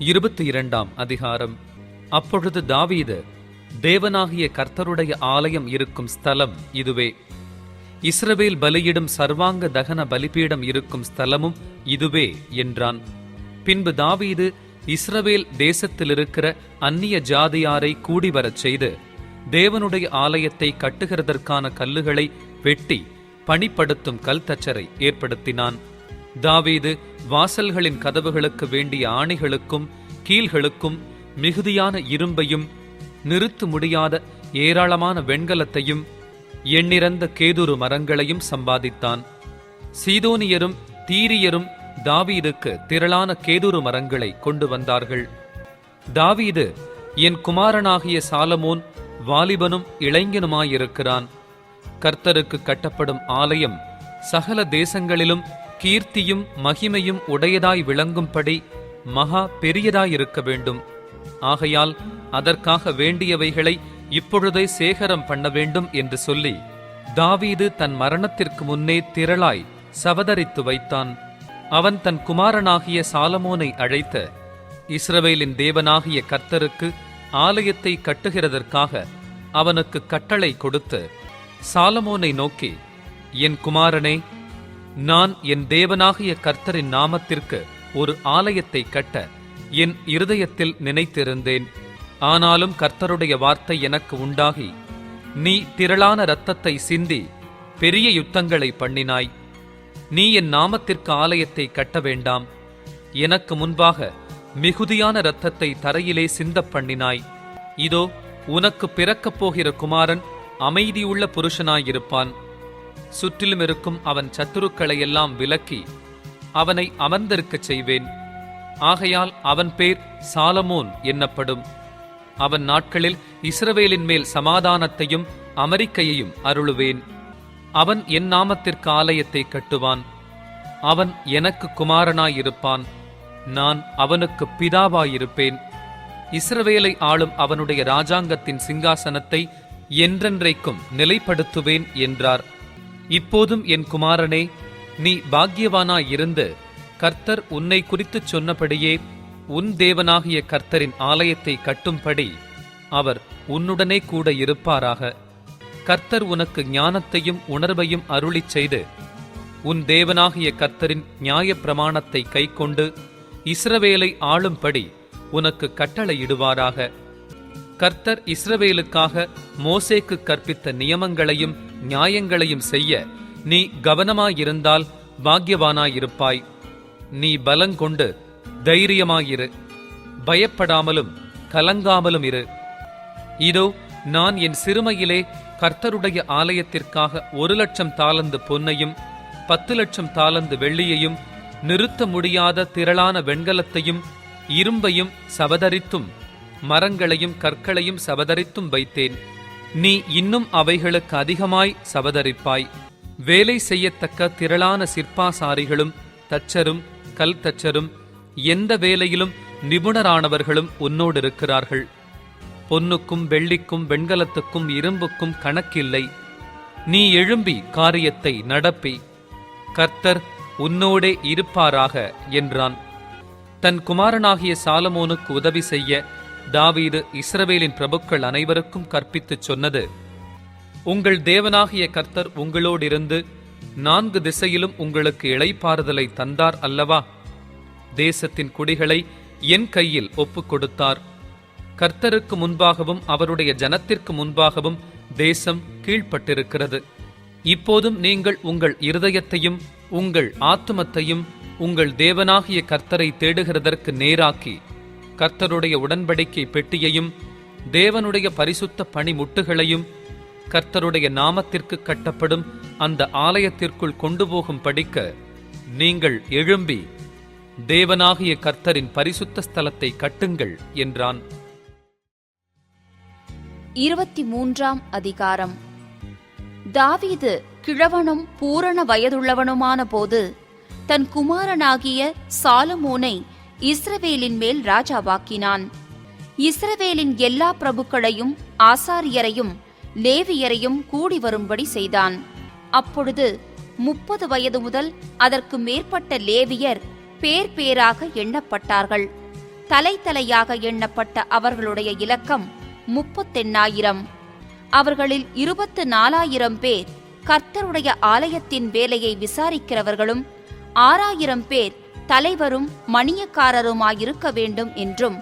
22 அதிகாரம். அப்பொழுது தாவீது, தேவனாகிய கர்த்தருடைய ஆலயம் இருக்கும் ஸ்தலம் இதுவே, இஸ்ரவேல் பலியிடும் சர்வாங்க தகன பலிபீடம் இருக்கும் ஸ்தலமும் இதுவே என்றான். பின்பு தாவீது இஸ்ரவேல் தேசத்திலிருக்கிற அந்நிய ஜாதியாரை கூடிவரச் செய்து தேவனுடைய ஆலயத்தை கட்டுகிறதற்கான கல்லுகளை வெட்டி பணிப்படுத்தும் கல்தச்சரை ஏற்படுத்தினான். தாவீது வாசல்களின் கதவுகளுக்கு வேண்டிய ஆணிகளுக்கும் கீல்களுக்கும் மிகுதியான இரும்பையும் நிறுத்த முடியாத ஏராளமான வெண்கலத்தையும் எண்ணிறந்த கேதுரு மரங்களையும் சம்பாதித்தான். சீதோனியரும் தீரியரும் தாவீதுக்கு திரளான கேதுரு மரங்களை கொண்டு வந்தார்கள். தாவீது, என் குமாரனாகிய சாலமோன் வாலிபனும் இளைஞனுமாயிருக்கிறான். கர்த்தருக்கு கட்டப்படும் ஆலயம் சகல தேசங்களிலும் கீர்த்தியும் மகிமையும் உடையதாய் விளங்கும்படி மகா பெரியதாயிருக்க வேண்டும். ஆகையால் அதற்காக வேண்டியவைகளை இப்பொழுதே சேகரம் பண்ண வேண்டும் என்று சொல்லி தாவீது தன் மரணத்திற்கு முன்னே திரளாய் சவதரித்து வைத்தான். அவன் தன் குமாரனாகிய சாலமோனை அழைத்த இஸ்ரவேலின் தேவனாகிய கர்த்தருக்கு ஆலயத்தை கட்டுகிறதற்காக அவனுக்கு கட்டளை கொடுத்து சாலமோனை நோக்கி, என் குமாரனே, நான் என் தேவனாகிய கர்த்தரின் நாமத்திற்கு ஒரு ஆலயத்தை கட்ட என் இருதயத்தில் நினைத்திருந்தேன். ஆனாலும் கர்த்தருடைய வார்த்தை எனக்கு உண்டாகி, நீ திரளான இரத்தத்தை சிந்தி பெரிய யுத்தங்களை பண்ணினாய். நீ என் நாமத்திற்கு ஆலயத்தை கட்ட வேண்டாம். எனக்கு முன்பாக மிகுதியான இரத்தத்தை தரையிலே சிந்தப் பண்ணினாய். இதோ, உனக்கு பிறக்கப் போகிற குமாரன் அமைதியுள்ள புருஷனாயிருப்பான். சுற்றிலும் இருக்கும் அவன் சத்துருக்களையெல்லாம் விலக்கி அவனை அமர்ந்திருக்கச் செய்வேன். ஆகையால் அவன் பேர் சாலமோன் என்னப்படும். அவன் நாட்களில் இஸ்ரவேலின் மேல் சமாதானத்தையும் அமெரிக்கையையும் அருளுவேன். அவன் என் நாமத்திற்கு ஆலயத்தை கட்டுவான். அவன் எனக்கு குமாரனாயிருப்பான். நான் அவனுக்கு பிதாவாயிருப்பேன். இஸ்ரவேலை ஆளும் அவனுடைய ராஜாங்கத்தின் சிங்காசனத்தை என்றென்றைக்கும் நிலைப்படுத்துவேன் என்றார். இப்போதும் என் குமாரனே, நீ பாக்கியவானாயிருந்து கர்த்தர் உன்னை குறித்துச் சொன்னபடியே உன் தேவனாகிய கர்த்தரின் ஆலயத்தை கட்டும்படி அவர் உன்னுடனே கூட இருப்பாராக. கர்த்தர் உனக்கு ஞானத்தையும் உணர்வையும் அருளிச் செய்து உன் தேவனாகிய கர்த்தரின் நியாய பிரமாணத்தை கைக்கொண்டு இஸ்ரவேலை ஆளும்படி உனக்கு கட்டளையிடுவாராக. கர்த்தர் இஸ்ரவேலுக்காக மோசேக்கு கற்பித்த நியமங்களையும் நியாயங்களையும் செய்ய நீ கவனமாயிருந்தால் பாக்கியவானாயிருப்பாய். நீ பலங்கொண்டு தைரியமாயிரு, பயப்படாமலும் கலங்காமலும் இரு. இதோ, நான் என் சிறுமையிலே கர்த்தருடைய ஆலயத்திற்காக 1,00,000 தாலந்து பொன்னையும் 10,00,000 தாலந்து வெள்ளியையும் நிறுத்த முடியாத திரளான வெண்கலத்தையும் இரும்பையும் சவதரித்தும் மரங்களையும் கற்களையும் சவதரித்தும் வைத்தேன். நீ இன்னும் அவைகளுக்கு அதிகமாய் சவதரிப்பாய். வேலை செய்யத்தக்க திரளான சிற்பாசாரிகளும் தச்சரும் கல் தச்சரும் எந்த வேலையிலும் நிபுணரானவர்களும் உன்னோடு இருக்கிறார்கள். பொன்னுக்கும் வெள்ளிக்கும் வெண்கலத்துக்கும் இரும்புக்கும் கணக்கில்லை. நீ எழும்பி காரியத்தை நடப்பி, கர்த்தர் உன்னோடே இருப்பாராக என்றான். தன் குமாரனாகிய சாலமோனுக்கு உதவி செய்ய தாவீது இஸ்ரவேலின் பிரபுக்கள் அனைவருக்கும் கற்பித்துச் சொன்னது, உங்கள் தேவனாகிய கர்த்தர் உங்களோடிருந்து 4 திசையிலும் உங்களுக்கு இளைப்பாறுதலை தந்தார் அல்லவா? தேசத்தின் குடிகளை என் கையில் ஒப்புக் கொடுத்தார். கர்த்தருக்கு முன்பாகவும் அவருடைய ஜனத்திற்கு முன்பாகவும் தேசம் கீழ்ப்பட்டிருக்கிறது. இப்போதும் நீங்கள் உங்கள் இருதயத்தையும் உங்கள் ஆத்துமத்தையும் உங்கள் தேவனாகிய கர்த்தரை தேடுகிறதற்கு நேராக்கி கர்த்தருடைய உடன்படிக்கை பெட்டியையும் தேவனுடைய பரிசுத்த பணிமுட்டுகளையும் கர்த்தருடைய நாமத்திற்கு கட்டப்படும் அந்த ஆலயத்திற்குள் கொண்டு போகும் படிக்க நீங்கள் எழும்பி தேவனாகிய கர்த்தரின் பரிசுத்த ஸ்தலத்தை கட்டுங்கள் என்றான். 23 அதிகாரம். தாவீது கிழவனும் பூரண வயதுள்ளவனுமான போது தன் குமாரனாகிய சாலமோனை இஸ்ரவேலின் மேல் ராஜாவாக்கினான். இஸ்ரவேலின் எல்லா பிரபுக்களையும் ஆசாரியரையும் லேவியரையும் கூடி வரும்படி செய்தான். அப்பொழுது 30 வயது முதல் அதற்கு மேற்பட்ட லேவியர் பேர் பேராக எண்ணப்பட்டார்கள். தலையாக எண்ணப்பட்ட அவர்களுடைய இலக்கம் 38,000. அவர்களில் 24,000 பேர் கர்த்தருடைய ஆலயத்தின் வேலையை விசாரிக்கிறவர்களும் 6,000 பேர் தலைவரும் மணியக்காரருமாயிருக்க வேண்டும் என்றும்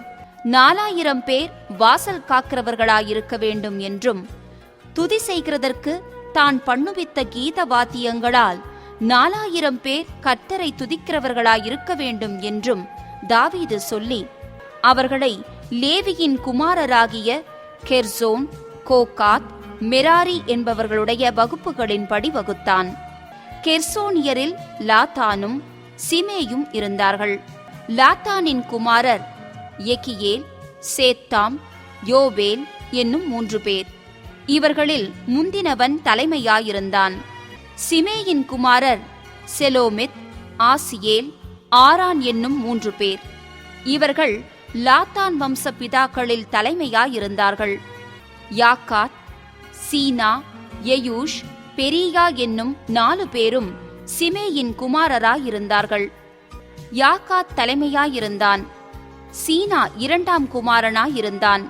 4,000 பேர் வாசல் காக்கிறவர்களாயிருக்க வேண்டும் என்றும் துதி செய்கிறதற்கு தான் பண்ணுவித்த கீத வாத்தியங்களால் 4,000 பேர் கர்த்தரை துதிக்கிறவர்களாயிருக்க வேண்டும் என்றும் தாவீது சொல்லி அவர்களை லேவியின் குமாரராகிய கெர்சோன், கோகாத், மெராரி என்பவர்களுடைய வகுப்புகளின்படி வகுத்தான். கெர்சோனியரில் லாத்தானும் சிமேயும் இருந்தார்கள். லாத்தானின் குமாரர் எகியேல், சேத்தாம், யோவேல் என்னும் 3 பேர். இவர்களில் முந்தினவன் தலைமையாயிருந்தான். சிமேயின் குமாரர் செலோமித், ஆசியேல், ஆரான் என்னும் 3 பேர். இவர்கள் லாத்தான் வம்ச பிதாக்களில் தலைமையாயிருந்தார்கள். யாக்காத், சீனா, எயூஷ், பெரியா என்னும் 4 பேரும் சிமேயின் குமாரராயிருந்தார்கள். யாக்காத் தலைமையாயிருந்தான். சீனா 2ஆம் குமாரனாயிருந்தான்.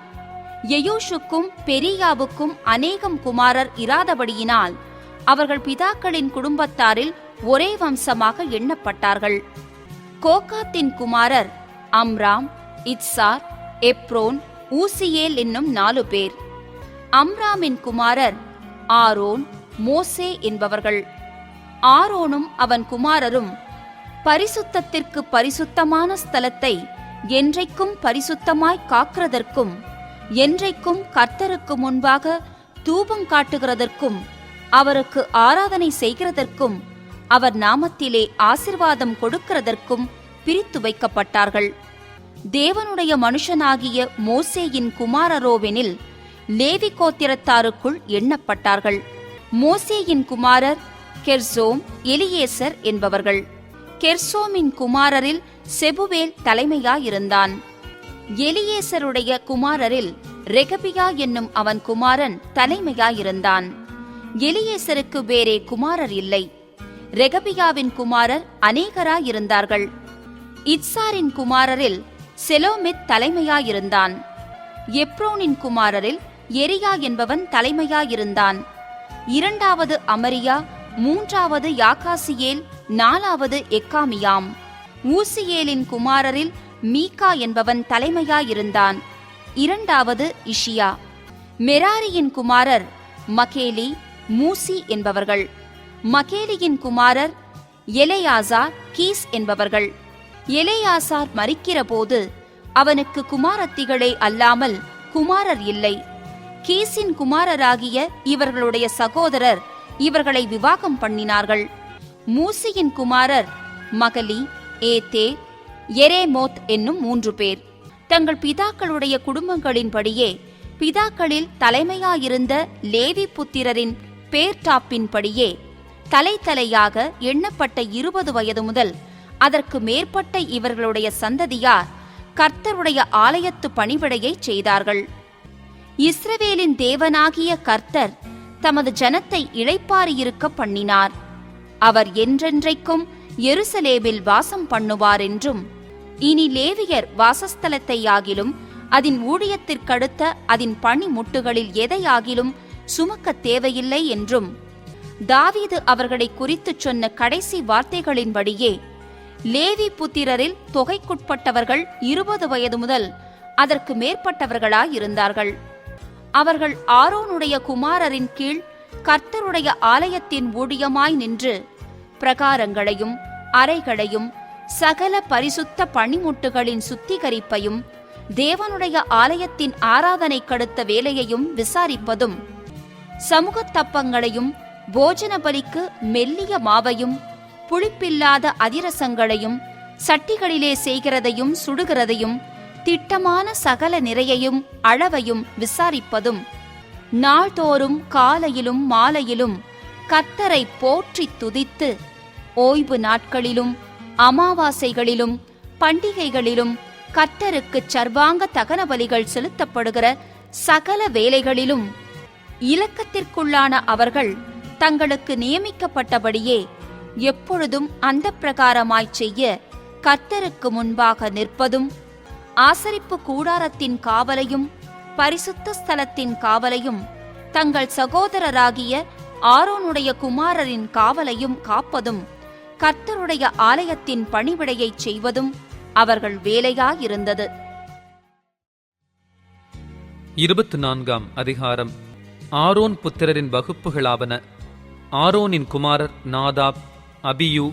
எயூஷுக்கும் பெரியாவுக்கும் அநேகம் குமாரர் இராதபடியினால் அவர்கள் பிதாக்களின் குடும்பத்தாரில் ஒரே வம்சமாக எண்ணப்பட்டார்கள். கோகாத்தின் குமாரர் அம்ராம், இத்சார், எப்ரோன், ஊசியேல் என்னும் 4 பேர். அம்ராமின் குமாரர் ஆரோன், மோசே என்பவர்கள். ஆரோனும் அவன் குமாரரும் பரிசுத்தத்திற்கு பரிசுத்தமான ஸ்தலத்தை என்றைக்கும் பரிசுத்தமாய் காக்கிறதற்கும் என்றைக்கும் கர்த்தருக்கு முன்பாக தூபம் காட்டுகிறதற்கும் அவருக்கு ஆராதனை செய்கிறதற்கும் அவர் நாமத்திலே ஆசீர்வாதம் கொடுக்கிறதற்கும் பிரித்து வைக்கப்பட்டார்கள். தேவனுடைய மனுஷனாகிய மோசேயின் குமாரரோவெனில் லேவி கோத்திரத்தாருக்குள் எண்ணப்பட்டார்கள். மோசேயின் குமாரர் கெர்சோம், எலியேசர் என்பவர்கள். கெர்சோமின் குமாரரில் செபுவேல் தலைமையாயிருந்தான். எலியேசருடைய குமாரரில் ரெகபியா என்னும் அவன் குமாரன் தலைமையாயிருந்தான். எலியேசருக்கு வேறே குமாரர் இல்லை. ரெகபியாவின் குமாரர் அநேகராயிருந்தார்கள். இத்சாரின் குமாரரில் செலோமித் தலைமையாயிருந்தான். எப்ரோனின் குமாரரில் எரியா என்பவன் தலைமையாயிருந்தான். 2வது அமரியா, 3வது யாகாசியேல், 4வது எக்காமியாம். ஊசியேலின் குமாரரில் மீகா என்பவன் தலைமையாயிருந்தான். 2வது இஷியா. மெராரியின் குமாரர் மக்கேலி, மூசி என்பவர்கள். மக்கேலியின் குமாரர் எலெயாசார், கீஸ் என்பவர்கள். எலெயாசார் மரிக்கிறபோது அவனுக்கு குமாரத்திகளே அல்லாமல் குமாரர் இல்லை. கீசின் குமாரராகிய இவர்களுடைய சகோதரர் இவர்களை விவாகம் பண்ணினார்கள். மூசியின் குமாரர் மகலி, ஏத்தே, எரேமோத் என்னும் 3 பேர். தங்கள் பிதாக்களுடைய குடும்பங்களின்படியே பிதாக்களில் தலைமையாயிருந்த லேவி புத்திரரின் பேர்டாப்பின்படியே தலையாக எண்ணப்பட்ட 20 வயது முதல் அதற்கு மேற்பட்ட இவர்களுடைய சந்ததியார் கர்த்தருடைய ஆலயத்து பணிவிடையை செய்தார்கள். இஸ்ரவேலின் தேவனாகிய கர்த்தர் தமது ஜனத்தை இளைப்பாறியிருக்க பண்ணினார். அவர் என்றென்றைக்கும் எருசலேமில் வாசம் பண்ணுவார் என்றும், இனி லேவியர் வாசஸ்தலத்தையாகிலும் அதன் ஊழியத்திற்கடுத்த அதன் பணிமுட்டுகளில் எதையாகிலும் சுமக்க தேவையில்லை என்றும் தாவீது அவர்களை குறித்துச் சொன்ன கடைசி வார்த்தைகளின்படியே லேவி புத்திரரில் தொகைக்குட்பட்டவர்கள் 20 வயது முதல் அதற்கு மேற்பட்டவர்களாயிருந்தார்கள். அவர்கள் ஆரோனுடைய குமாரரின் கீழ் கர்த்தருடைய ஆலயத்தின் ஊழியமாய் நின்று பிரகாரங்களையும் அறைகளையும் சகல பரிசுத்த பணிமுட்டுகளின் சுத்திகரிப்பையும் தேவனுடைய ஆலயத்தின் ஆராதனை கடுத்த வேலையையும் விசாரிப்பதும், சமூகத்தப்பங்களையும் போஜன பலிக்கு மெல்லிய மாவையும் புளிப்பில்லாத அதிரசங்களையும் சட்டிகளிலே செய்கிறதையும் சுடுகிறதையும் திட்டமான சகல நிறையையும் அளவையும் விசாரிப்பதும், நாள்தோறும் காலையிலும் மாலையிலும் கர்த்தரை போற்றி துதித்து ஓய்வு நாட்களிலும் அமாவாசைகளிலும் பண்டிகைகளிலும் கர்த்தருக்கு சர்வாங்க தகன பலிகள் செலுத்தப்படுகிற சகல வேலைகளிலும் இலக்கத்திற்குள்ளான அவர்கள் தங்களுக்கு நியமிக்கப்பட்டபடியே எப்பொழுதும் அந்த பிரகாரமாய்ச் செய்ய கர்த்தருக்கு முன்பாக நிற்பதும், ஆசரிப்பு கூடாரத்தின் காவலையும் பரிசுத்த ஸ்தலத்தின் காவலையும் தங்கள் சகோதரராகிய ஆரோனுடைய குமாரரின் காவலையும் காப்பதும் கர்த்தருடைய ஆலயத்தின் பணிவிடையைச் செய்வதும் அவர்கள் வேலையாயிருந்தது. 24ஆம் அதிகாரம். ஆரோன் புத்திரரின் வகுப்புகளாவன. ஆரோனின் குமாரர் நாதாப், அபியூ,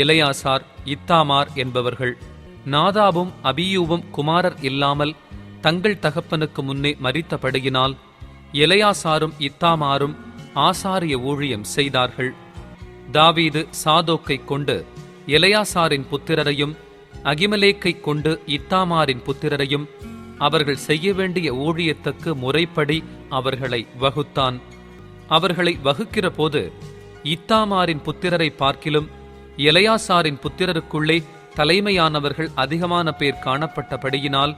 எலெயாசார், இத்தாமார் என்பவர்கள். நாதாபும் அபியூவும் குமாரர் இல்லாமல் தங்கள் தகப்பனுக்கு முன்னே மரித்தபடியினால் எலெயாசாரும் இத்தாமாரும் ஆசாரிய ஊழியம் செய்தார்கள். தாவீது சாதோக்கைக் கொண்டு எலெயாசாரின் புத்திரரையும் அகிமெலேக்கைக் கொண்டு இத்தாமாரின் புத்திரரையும் அவர்கள் செய்ய வேண்டிய ஊழியத்துக்கு முறைப்படி அவர்களை வகுத்தான். அவர்களை வகுக்கிற போது இத்தாமாரின் புத்திரரை பார்க்கிலும் எலெயாசாரின் புத்திரருக்குள்ளே தலைமையானவர்கள் அதிகமான பேர் காணப்பட்டபடியினால்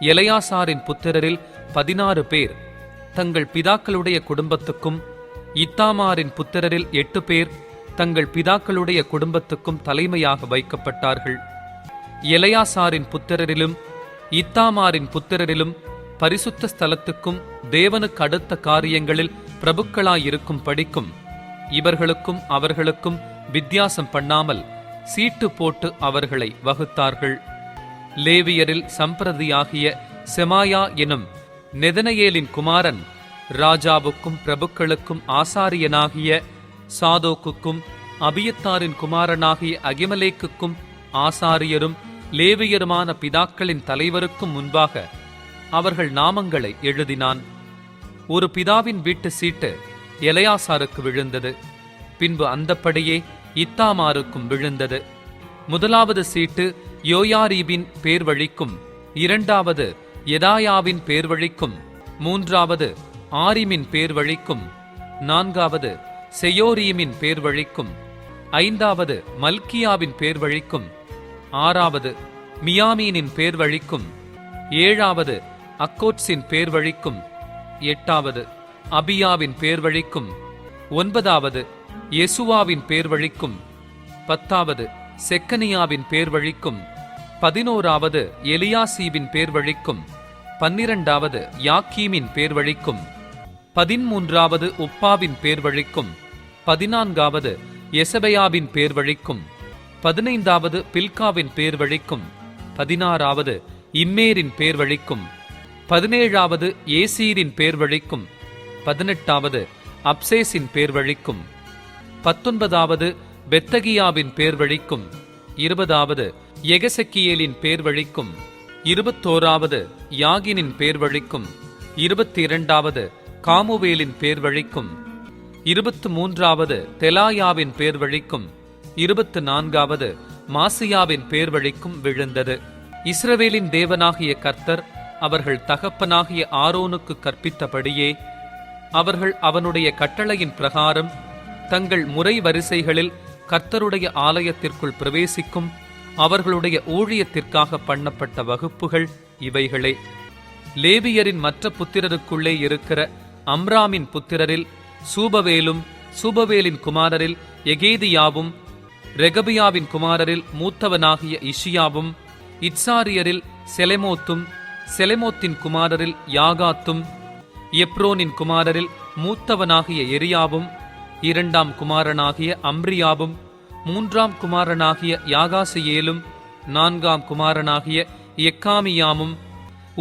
எலெயாசாரின் புத்திரரில் 16 பேர் தங்கள் பிதாக்களுடைய குடும்பத்துக்கும், இத்தாமாரின் புத்திரரில் 8 பேர் தங்கள் பிதாக்களுடைய குடும்பத்துக்கும் தலைமையாக வைக்கப்பட்டார்கள். எலெயாசாரின் புத்திரரிலும் இத்தாமாரின் புத்திரரிலும் பரிசுத்த ஸ்தலத்துக்கும் தேவனுக்கு அடுத்த காரியங்களில் பிரபுக்களாயிருக்கும் படிக்கும் இவர்களுக்கும் அவர்களுக்கும் வித்தியாசம் பண்ணாமல் சீட்டு போட்டு அவர்களை வகுத்தார்கள். லேவியரில் சம்பிரதியாகிய செமாயா எனும் நெதனெயேலின் குமாரன் ராஜாவுக்கும் பிரபுக்களுக்கும் ஆசாரியனாகிய சாதோக்குக்கும் அபியத்தாரின் குமாரனாகிய அகிமெலேக்குக்கும் ஆசாரியரும் லேவியருமான பிதாக்களின் தலைவருக்கும் முன்பாக அவர்கள் நாமங்களை எழுதினான். ஒரு பிதாவின் வீட்டு சீட்டு எலெயாசாருக்கு விழுந்தது. பின்பு அந்தப்படியே இத்தாமாருக்கும் விழுந்தது. முதலாவது சீட்டு யோயாரீபின் பேர் வழிக்கும், இரண்டாவது யெதாயாவின் பேர் வழிக்கும், மூன்றாவது ஆரிமின் பேர் வழிக்கும், நான்காவது செயோரீமின் பேர் வழிக்கும், ஐந்தாவது மல்கியாவின் பேர் வழிக்கும், ஆறாவது மியாமீனின் பேர் வழிக்கும், ஏழாவது அக்கோட்ஸின் பேர் வழிக்கும், எட்டாவது அபியாவின் பேர் வழிக்கும், ஒன்பதாவது யெசுவாவின் பேர் வழிக்கும், பத்தாவது செக்கனியாவின் பேர் வழிக்கும், 11வது எலியாசீபின் பேர் வழிக்கும், 12வது யாக்கீமின் பேர் வழிக்கும், 13வது உப்பாவின் பேர் வழிக்கும், 14வது எசபெயாவின் பேர் வழிக்கும், 15வது பில்காவின் பேர் வழிக்கும், 16வது இம்மேரின் பேர் வழிக்கும், 17வது ஏசீரின் பேர் வழிக்கும், 18வது அப்சேசின் பேர் வழிக்கும், 19வது பெத்தகியாவின் பேர் வழிக்கும், 20வது எகசெக்கியேலின் பேர் வழிக்கும், 21வது யாகினின் பேர் வழிக்கும், 22வது காமுவேலின் பேர் வழிக்கும், 23வது தெலாயாவின் பேர் வழிக்கும், 24வது மாசியாவின் பேர் வழிக்கும் விழுந்தது. இஸ்ரவேலின் தேவனாகிய கர்த்தர் அவர்கள் தகப்பனாகிய ஆரோனுக்கு கற்பித்தபடியே அவர்கள் அவனுடைய கட்டளையின் பிரகாரம் தங்கள் முறை வரிசைகளில் கர்த்தருடைய ஆலயத்திற்குள் பிரவேசிக்கும் அவர்களுடைய ஊழியத்திற்காக பண்ணப்பட்ட வகுப்புகள் இவைகளே. லேவியரின் மற்ற புத்திரருக்குள்ளே இருக்கிற அம்ராமின் புத்திரரில் சூபவேலும், சூபவேலின் குமாரரில் எகேதியாவும், ரெகபியாவின் குமாரரில் மூத்தவனாகிய இஷியாவும், இட்சாரியரில் செலெமோத்தும், செலெமோத்தின் குமாரரில் யாகாத்தும், எப்ரோனின் குமாரரில் மூத்தவனாகிய எரியாவும், 2ஆம் குமாரனாகிய அம்ரியாவும், 3ஆம் குமாரனாகிய யாகாசியேலும், 4ஆம் குமாரனாகிய எக்காமியாமும்,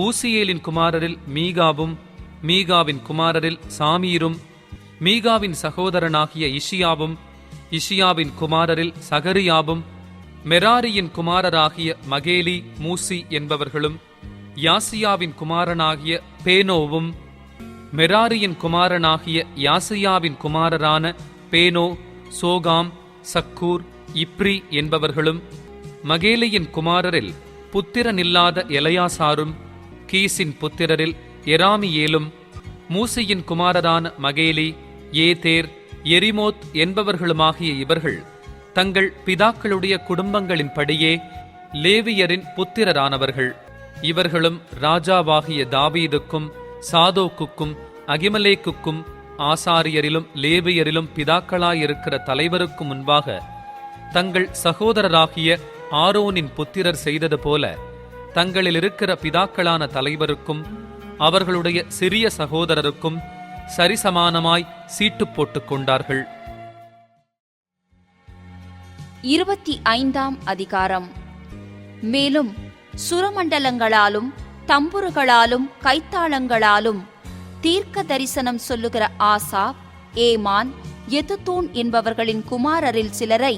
ஊசியேலின் குமாரரில் மீகாவும், மீகாவின் குமாரரில் சாமீரும், மீகாவின் சகோதரனாகிய இஷியாவும், இஷியாவின் குமாரரில் சகரியாவும், மெராரியின் குமாரராகிய மகேலி, மூசி என்பவர்களும், யாசியாவின் குமாரனாகிய பேனோவும், மெராரியின் குமாரனாகிய யாசியாவின் குமாரரான பேனோ, சோகாம், சக்கூர், இப்ரி என்பவர்களும், மகேலியின் குமாரரில் புத்திரனில்லாத எலெயாசாரும், கீசின் புத்திரரில் எராமியேலும், மூசியின் குமாரரான மகேலி, ஏதேர், எரிமோத் என்பவர்களுமாகிய இவர்கள் தங்கள் பிதாக்களுடைய குடும்பங்களின்படியே லேவியரின் புத்திரரானவர்கள். இவர்களும் ராஜாவாகிய தாவீதுக்கும் சாதோக்குக்கும் அகிமெலேக்குக்கும் ஆசாரியரிலும் லேவியரிலும் பிதாக்களாயிருக்கிற தலைவருக்கு முன்பாக தங்கள் சகோதரராகிய ஆரோனின் புத்திரர் செய்தது போல தங்களில் இருக்கிற பிதாக்களான தலைவருக்கும் அவர்களுடைய சிறிய சகோதரருக்கும் சரிசமானமாய் சீட்டு போட்டுக் கொண்டார்கள். 25ஆம் அதிகாரம். மேலும் சுரமண்டலங்களாலும் தம்புருகளாலும் கைத்தாளங்களாலும் தீர்க்க தரிசனம் சொல்லுகிற ஆசாப், ஏமான், எதுத்தூன் என்பவர்களின் குமாரரில் சிலரை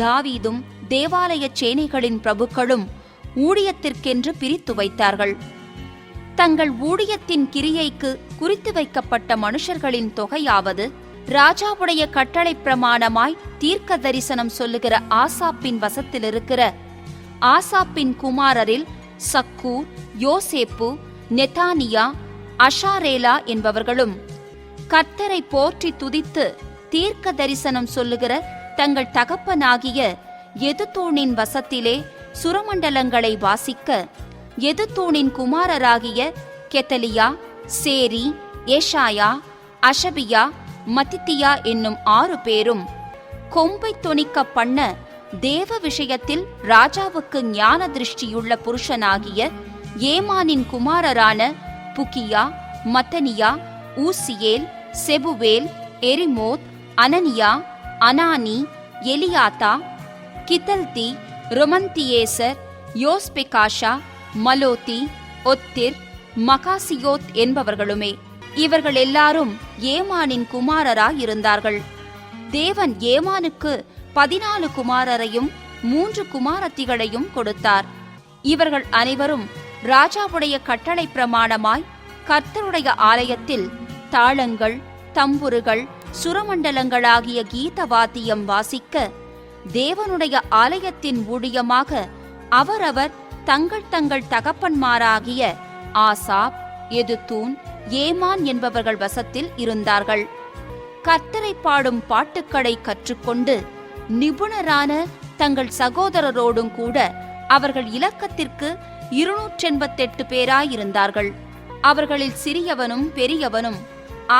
தாவீதும் தேவாலய சேனைகளின் பிரபுக்களும் ஊழியத்திற்கென்று பிரித்து வைத்தார்கள். தங்கள் ஊழியத்தின் கிரியைக்கு குறித்து வைக்கப்பட்ட மனுஷர்களின் தொகையாவது, ராஜாவுடைய கட்டளை பிரமாணமாய் தீர்க்க தரிசனம் சொல்லுகிற ஆசாப்பின் வசத்தில் இருக்கிற ஆசாப்பின் குமாரரில் சக்கூர், யோசேப்பு, நெதானியா, அஷாரேலா என்பவர்களும், கர்த்தரை போற்றி துதித்து தீர்க்க தரிசனம் சொல்லுகிற தங்கள் தகப்பனாகிய எதுத்தூனின் வசத்திலே சுரமண்டலங்களை வாசிக்க எதுத்தூனின் குமாரராகிய கெதலியா, சேரி, ஏஷாயா, அஷபியா, மத்தித்தியா என்னும் 6 பேரும் கொம்பை தொனிக்க பண்ண தேவ விஷயத்தில் ராஜாவுக்கு ஞான திருஷ்டியுள்ள புருஷனாகிய ஏமானின் குமாரரான புக்கியா, மத்தனியா, ஊசியேல், செபுவேல், எரிமோத், அனனியா, அனானி, Eliathah, Giddalti, Romamtiezer, Joshbekashah, மலோத்தி, ஒத்திர், Mahazioth என்பவர்களுமே. இவர்கள் எல்லாரும் ஏமானின் குமாரராயிருந்தார்கள். தேவன் ஏமானுக்கு 14 குமாரரையும் 3 குமாரத்திகளையும் கொடுத்தார். இவர்கள் அனைவரும் ராஜாவுடைய கட்டளை பிரமாணமாய் கர்த்தருடைய ஆலயத்தில் தாளங்கள், தம்புருகள், சுரமண்டலங்களாகிய கீதவாத்தியம் வாசிக்க தேவனுடைய ஆலயத்தின் ஊழியமாக அவரவர் தங்கள் தங்கள் தகப்பன்மாராகிய ஆசாப், எதுத்தூன், ஏமான் என்பவர்கள் வசத்தில் இருந்தார்கள். கர்த்தரை பாடும் பாட்டுக்களை கற்றுக்கொண்டு நிபுணரான தங்கள் சகோதரரோடும் கூட அவர்கள் இலக்கத்திற்கு 288 பேராயிருந்தார்கள். அவர்களில் சிறியவனும் பெரியவனும்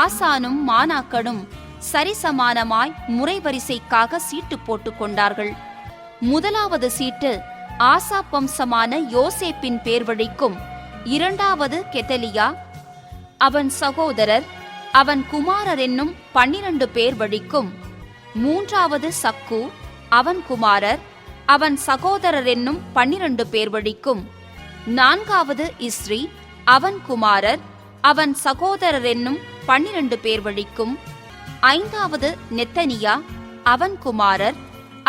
ஆசானும் மானாக்கனும் சரிசமானமாய் முறைவரிசைக்காக சீட்டு போட்டுக் கொண்டார்கள். முதலாவது சீட்டு ஆசாப் வம்சமான யோசேப்பின் பேர் வழிக்கும், 2வது கெதலியா, அவன் சகோதரர், அவன் குமாரர் என்னும் 12 பேர் வழிக்கும், 3வது சக்கு, அவன் குமாரர், அவன் சகோதரர் என்னும் 12 பேர் வழிக்கும், 4வது இஸ்ரி, அவன் குமாரர், அவன் சகோதரர் என்னும் 12 பேர் வழிக்கும், 5வது நெத்தனியா, அவன் குமாரர்,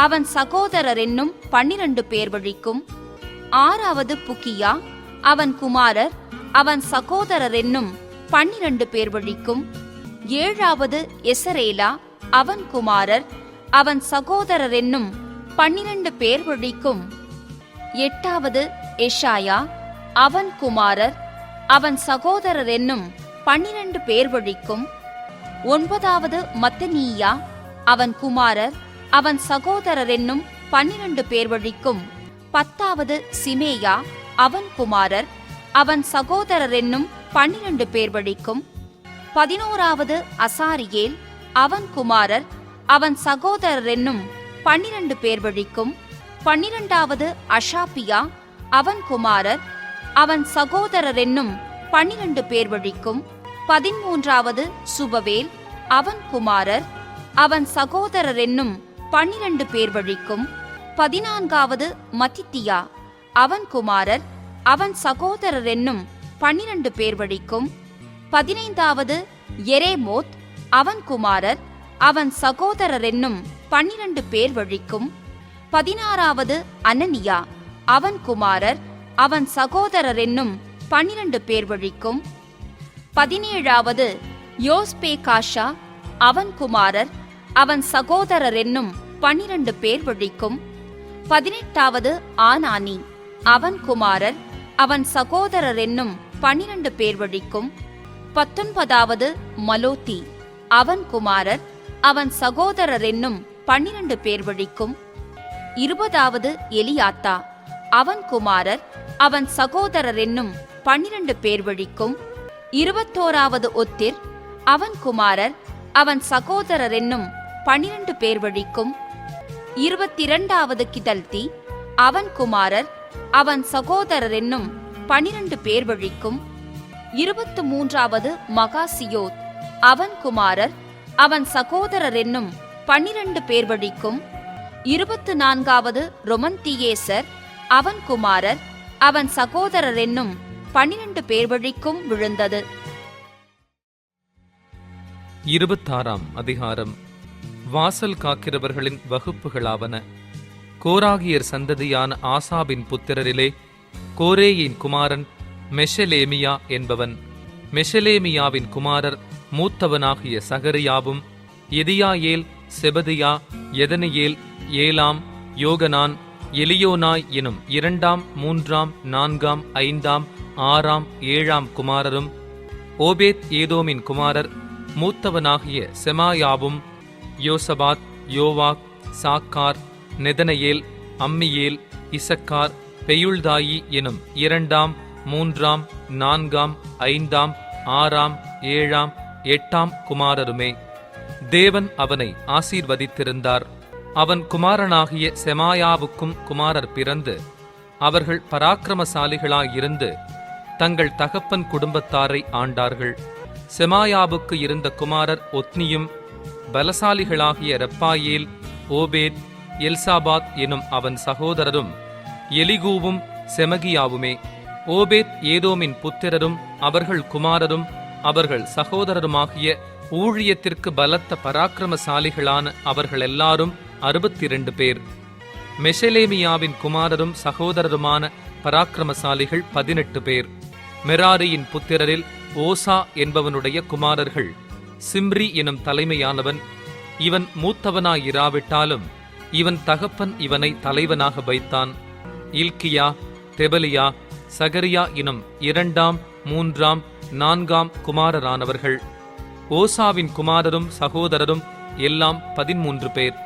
அவன் சகோதரர் என்னும் 12 பேர் வழிக்கும், 6வது புக்கியா, அவன் குமாரர், அவன் சகோதரர் என்னும் 12 பேர் வழிக்கும், 7வது எசரேலா, அவன் குமாரர், அவன் சகோதரர் என்னும் 12 பேர் வழிக்கும், 8வது எஷாயா, அவன் குமாரர், அவன் சகோதரர் என்னும் 12 பேர் வழிக்கும், 9வது மத்தனியா, அவன் குமாரர், அவன் சகோதரர் என்னும் 12 பேர் வழிக்கும், 10வது சிமேயா, அவன் குமாரர், அவன் சகோதரர் என்னும் 12 பேர் வழிக்கும், 11வது அசாரியேல், அவன் குமாரர், அவன் சகோதரர் என்னும் 12 பேர் வழிக்கும், 12வது அஷாபியா, அவன் குமாரர், அவன் சகோதரர் என்னும் 12 பேர் வழிக்கும், 13வது சுபவேல், அவன் குமாரர், அவன் சகோதரர் என்னும் 12 பேர் வழிக்கும், 14வது மத்தித்தியா, அவன் குமாரர், அவன் சகோதரர் என்னும் 12 பேர் வழிக்கும், 15வது எரேமோத், அவன் குமாரர், அவன் சகோதரர் என்னும் 12 பேர் வழிக்கும், 16வது அனனியா, அவன் குமாரர், அவன் சகோதரர் என்னும் 12 பேர் வழிக்கும், 17வது யோஸ்பேகாஷா, அவன் குமாரர், அவன் சகோதரர் என்னும் 12 பேர் வழிக்கும், 18வது ஆனானி, அவன் குமாரர், அவன் சகோதரர் என்னும் 12 பேர் வழிக்கும், 19வது மலோத்தி, அவன் குமாரர், அவன் சகோதரர் என்னும் 12 பேர் வழிக்கும், 20வது எலியாத்தா, அவன் குமாரர், அவன் சகோதரர் என்னும் 12 பேர் வழிக்கும், 21வது ஒத்திர், அவன் குமாரர், அவன் சகோதரர் என்னும் 12 பேர் வழிக்கும், 22வது கிதல்தி, அவன் குமாரர், அவன் சகோதரர் என்னும் 12 பேர் வழிக்கும் 23வது மகாசியோத் அவன் குமாரர் அவன் சகோதரர் என்னும் 12 பேர் வழிக்கும் 24வது ரொமந்தியேசர் அவன் குமாரர் அவன் சகோதரர் என்னும் 12 பேர் வழிக்கும் விழுந்தது. 26ஆம் அதிகாரம். வாசல் காக்கிறவர்களின் வகுப்புகளாவன. கோராகியர் சந்ததியான ஆசாபின் புத்திரரிலே கோரேயின் குமாரன் மெஷலேமியா என்பவன். மெஷலேமியாவின் குமாரர் மூத்தவனாகிய சகரியாவும், எதியாயேல், செபதியா, எதனியேல், ஏலாம், யோகனான், எலியோனாய் எனும் 2ஆம், 3ஆம், 4ஆம், 5ஆம், 6ஆம், 7ஆம் குமாரரும், ஓபேத் ஏதோமின் குமாரர் மூத்தவனாகிய செமாயாவும், யோசபாத், யோவாக், சாக்கார், நெதனயேல், அம்மியேல், இசக்கார், பெயுள்தாயி எனும் 2ஆம், 3ஆம், 4ஆம், 5ஆம், 6ஆம், 7ஆம், 8ஆம் குமாரருமே. தேவன் அவனை ஆசீர்வதித்திருந்தார். அவன் குமாரனாகிய செமாயாவுக்கும் குமாரர் பிறந்து அவர்கள் பராக்கிரமசாலிகளாயிருந்து தங்கள் தகப்பன் குடும்பத்தாரை ஆண்டார்கள். செமாயாவுக்கு இருந்த குமாரர் ஒத்னியும், பலசாலிகளாகிய ரெப்பாயேல், ஓபேத், எல்சாபாத் எனும் அவன் சகோதரரும், எலிகூவும் செமகியாவுமே. ஓபேத் ஏதோமின் புத்திரரும் அவர்கள் குமாரரும் அவர்கள் சகோதரருமாகிய ஊழியத்திற்கு பலத்த பராக்கிரமசாலிகளான அவர்கள் எல்லாரும் 62 பேர். மெஷலேமியாவின் குமாரரும் சகோதரருமான பராக்கிரமசாலிகள் 18 பேர். மெராரியின் புத்திரரில் ஓசா என்பவனுடைய குமாரர்கள் சிம்ரி எனும் தலைமையானவன். இவன் மூத்தவனாயிராவிட்டாலும் இவன் தகப்பன் இவனை தலைவனாக வைத்தான். இல்கியா, தெபலியா, சகரியா எனும் 2ஆம், 3ஆம், 4ஆம் குமாரரானவர்கள். ஓசாவின் குமாரரும் சகோதரரும் எல்லாம் 13 பேர்.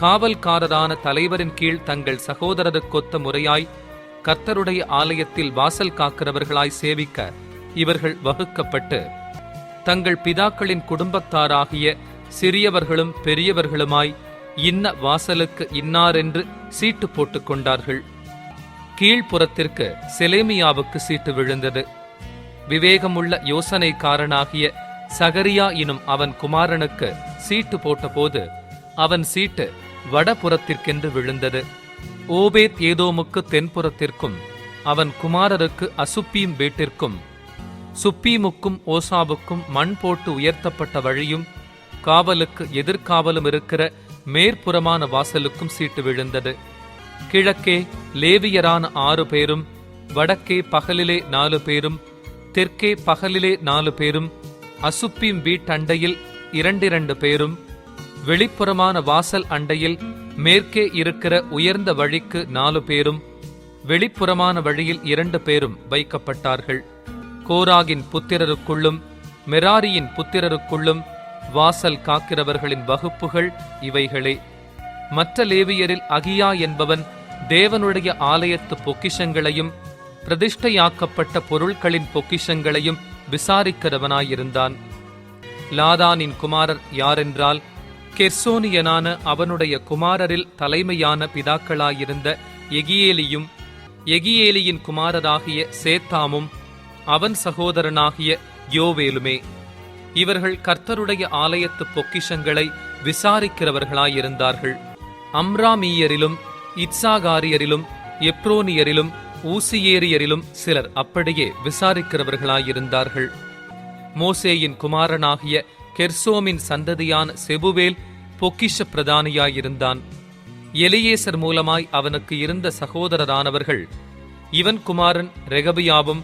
காவல்காரரான தலைவரின் கீழ் தங்கள் சகோதரருக்கொத்த முறையாய் கர்த்தருடைய ஆலயத்தில் வாசல் காக்கிறவர்களாய் சேவிக்க இவர்கள் வகுக்கப்பட்டு தங்கள் பிதாக்களின் குடும்பத்தாராகிய சிறியவர்களும் பெரியவர்களுமாய் இன்ன வாசலுக்கு இன்னாரென்று சீட்டு போட்டுக் கொண்டார்கள். கீழ்ப்புறத்திற்கு செலேமியாவுக்கு சீட்டு விழுந்தது. விவேகமுள்ள யோசனைக்காரனாகிய சகரியா எனும் அவன் குமாரனுக்கு சீட்டு போட்டபோது அவன் சீட்டு வடபுறத்திற்கென்று விழுந்தது. ஓபேத் ஏதோமுக்கு தென்புறத்திற்கும் அவன் குமாரருக்கு அசுப்பீம் வீட்டிற்கும் சுப்பீமுக்கும் ஓசாவுக்கும் மண் போட்டு உயர்த்தப்பட்ட வழியும் காவலுக்கு எதிர்காவலும் இருக்கிற மேற்புறமான வாசலுக்கும் சீட்டு விழுந்தது. கிழக்கே லேவியரான 6 பேரும், வடக்கே பகலிலே 4 பேரும், தெற்கே பகலிலே 4 பேரும், அசுப்பீம் வீட்டண்டையில் 2 பேரும், வெளிப்புறமான வாசல் அண்டையில் மேற்கே இருக்கிற உயர்ந்த வழிக்கு 4 பேரும், வெளிப்புறமான வழியில் 2 பேரும் வைக்கப்பட்டார்கள். கோராகின் புத்திரருக்குள்ளும் மெராரியின் புத்திரருக்குள்ளும் வாசல் காக்கிறவர்களின் வகுப்புகள் இவைகளே. மற்ற லேவியரில் அகியா என்பவன் தேவனுடைய ஆலயத்து பொக்கிஷங்களையும் பிரதிஷ்டையாக்கப்பட்ட பொருட்களின் பொக்கிஷங்களையும் விசாரிக்கிறவனாயிருந்தான். லாதானின் குமாரர் யாரென்றால், கெர்சோனியனான அவனுடைய குமாரரில் தலைமையான பிதாக்களாயிருந்த எகியேலியும், எகியேலியின் குமாரராகிய சேத்தாமும், அவன் சகோதரனாகிய யோவேலுமே. இவர்கள் கர்த்தருடைய ஆலயத்து பொக்கிஷங்களை விசாரிக்கிறவர்களாயிருந்தார்கள். அம்ராமீயரிலும் இத்சாகாரியரிலும் எப்ரோனியரிலும் ஊசியேரியரிலும் சிலர் அப்படியே விசாரிக்கிறவர்களாயிருந்தார்கள். மோசேயின் குமாரனாகிய கெர்சோமின் சந்ததியான செபுவேல் பொக்கிஷ பிரதானியாயிருந்தான். எலியேசர் மூலமாய் அவனுக்கு இருந்த சகோதரரானவர்கள், இவன் குமாரன் ரெகபியாவும்,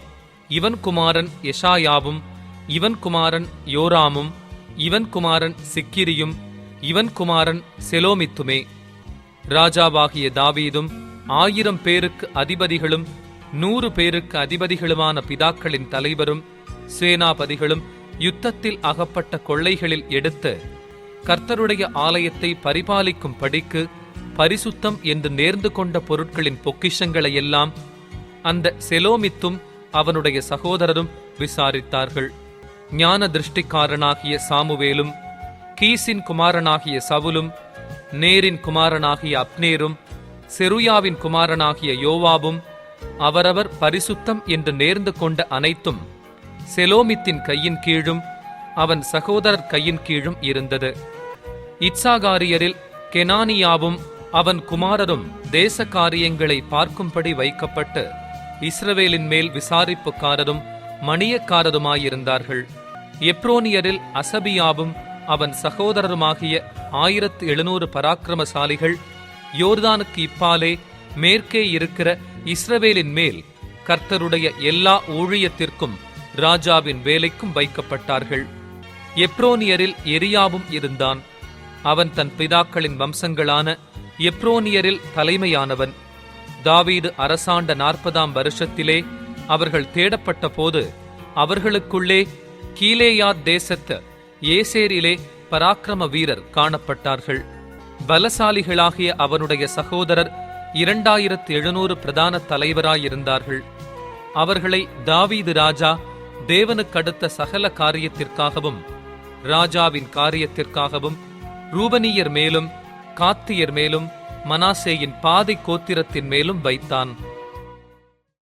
இவன் குமாரன் எஷாயாவும், இவன் குமாரன் யோராமும், இவன் குமாரன் சிக்கிரியும், இவன் குமாரன் செலோமித்துமே. ராஜாவாகிய தாவீதும் 1000 பேருக்கு அதிபதிகளும் 100 பேருக்கு அதிபதிகளுமான பிதாக்களின் தலைவரும் சேனாபதிகளும் யுத்தத்தில் அகப்பட்ட கொள்ளைகளில் எடுத்து கர்த்தருடைய ஆலயத்தை பரிபாலிக்கும் படிக்கு பரிசுத்தம் என்று நேர்ந்து கொண்ட பொருட்களின் பொக்கிஷங்களையெல்லாம் அந்த செலோமித்தும் அவனுடைய சகோதரரும் விசாரித்தார்கள். ஞான திருஷ்டிக்காரனாகிய சாமுவேலும், கீசின் குமாரனாகிய சவுலும், நேரின் குமாரனாகிய அப்னேரும், செருயாவின் குமாரனாகிய யோவாபும், அவரவர் பரிசுத்தம் என்று நேர்ந்து கொண்ட அனைத்தும் செலோமித்தின் கையின் கீழும் அவன் சகோதரர் கையின் கீழும் இருந்தது. இத்சாகாரியரில் கெனானியாவும் அவன் குமாரரும் தேச காரியங்களை பார்க்கும்படி வைக்கப்பட்டு இஸ்ரவேலின் மேல் விசாரிப்புக்காரரும் மணியக்காரருமாயிருந்தார்கள். எப்ரோனியரில் அசபியாவும் அவன் சகோதரருமாகிய 1700 பராக்கிரமசாலிகள் யோர்தானுக்கு இப்பாலே மேற்கே இருக்கிற இஸ்ரவேலின் மேல் கர்த்தருடைய எல்லா ஊழியத்திற்கும் ராஜாவின் வேலைக்கும் வைக்கப்பட்டார்கள். எப்ரோனியரில் எரியாவும் இருந்தான். அவன் தன் பிதாக்களின் வம்சங்களான எப்ரோனியரில் தலைமையானவன். தாவீது அரசாண்ட 40ஆம் வருஷத்திலே அவர்கள் தேடப்பட்ட போது அவர்களுக்குள்ளே கீலேயாத் தேசத்து ஏசேரிலே பராக்கிரம வீரர் காணப்பட்டார்கள். பலசாலிகளாகிய அவனுடைய சகோதரர் 2700 பிரதான தலைவராயிருந்தார்கள். அவர்களை தாவீது ராஜா தேவனுக்கடுத்த சகல காரியத்திற்காகவும் ராஜாவின் காரியத்திற்காகவும் ரூபனியர் மேலும் காத்தியர் மேலும் மனாசேயின் பாதி கோத்திரத்தின் மேலும் வைத்தான்.